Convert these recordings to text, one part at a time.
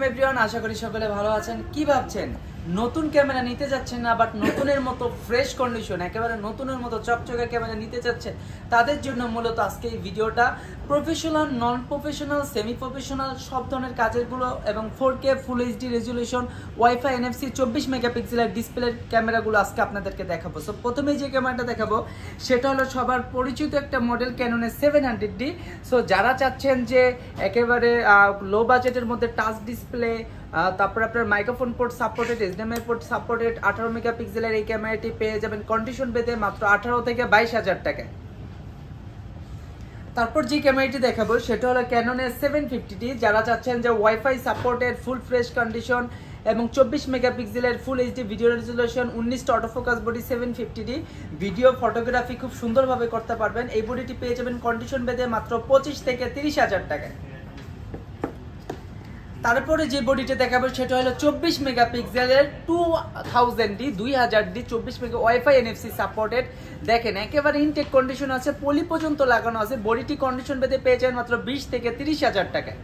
Everyone, আশা করি সকলে ভালো আছেন। কি ভাবছেন নতুন ক্যামেরা নিতে যাচ্ছেন না, বাট নতুনের মতো ফ্রেশ কন্ডিশন, একেবারে নতুনের মতো চকচকে ক্যামেরা নিতে যাচ্ছেন, তাদের জন্য মূলত আজকে এই ভিডিওটা। Professional, non professional, semi professional সব ধরনের কাজেরগুলো এবং 4K full HD resolution, wifi, NFC, 24 মেগাপিক্সেলের ডিসপ্লের ক্যামেরাগুলো আজকে আপনাদেরকে দেখাবো। সো প্রথমে যে ক্যামেরাটা দেখাবো সেটা হলো সবার পরিচিত একটা মডেল, ক্যাননের 700D। সো যারা চাচ্ছেন যে একেবারে লো বাজেটের মধ্যে টাচ ডিসপ্লে, তারপর আপনার microphone port supported, HDMI port supported 18 মেগাপিক্সেলের এই ক্যামেরাটি পেয়ে যাবেন কন্ডিশন বেঁধে মাত্র 18 থেকে 22,000 টাকায়। তারপর যে ক্যামেরাটি দেখাবো সেটা হলো ক্যাননের 750D। যারা চাচ্ছেন যে wifi supported, full fresh condition এবং 24 মেগাপিক্সেলের ফুল এইচডি ভিডিও রেজুলেশন, 19টা autofocus body 750D, video photography খুব সুন্দরভাবে করতে পারবেন। এই বডিটি পেয়ে যাবেন কন্ডিশন বেঁধে মাত্র 25 থেকে 30,000 টাকায়। তারপরে যে বডিটা দেখাবো সেটা হলো 24 মেগাপিক্সেলের 2000D 24 mega wifi NFC supported. দেখেন একেবারে ইনটেক কন্ডিশন আছে, পলি পর্যন্ত লাগানো আছে। বডিটি কন্ডিশন পেতে পেয়ে যাবেন মাত্র 20 থেকে 30,000 টাকায়।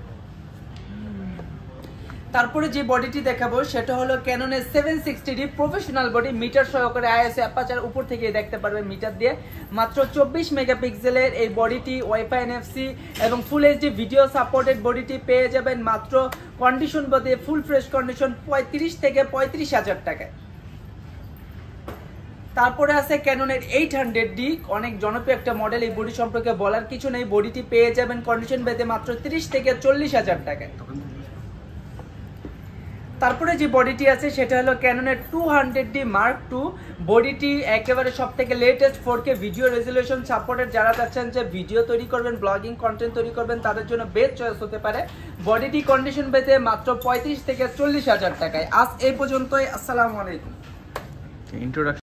তারপরে যে বডিটি দেখাবো সেটা হলো ক্যাননের 760D প্রফেশনাল বডি, মিটার সহকারে আইএস অ্যাপারচার উপর থেকে দেখতে পারবেন মিটার দিয়ে। মাত্র 24 মেগাপিক্সেলের এই বডিটি ওয়াইফাই এনএফসি এবং ফুল এইচডি ভিডিও সাপোর্টেড বডিটি পেয়ে যাবেন মাত্র কন্ডিশন বদে ফুল ফ্রেশ কন্ডিশন 35 থেকে 35,000 টাকায়। তারপরে আছে ক্যাননের 800D, অনেক জনপ্রিয় একটা মডেল। এই বডি সম্পর্কে বলার কিছু নেই, বডিটি পেয়ে যাবেন কন্ডিশন বেঁধে মাত্র 30 থেকে 40,000 টাকায়। তারপরে যে বডিটি আছে সেটা হলো ক্যাননের 200D Mark II। বডিটি একেবারে সব থেকে latest 4K video resolution supported. যারা চাচ্ছেন যে ভিডিও তৈরি করবেন, ব্লগিং কন্টেন্ট তৈরি করবেন, তাদের জন্য বেস্ট চয়েস হতে পারে। বডিটি কন্ডিশন পেতে মাত্র 35 থেকে 40,000 টাকায়। আজ এই পর্যন্তই। আসসালামু আলাইকুম।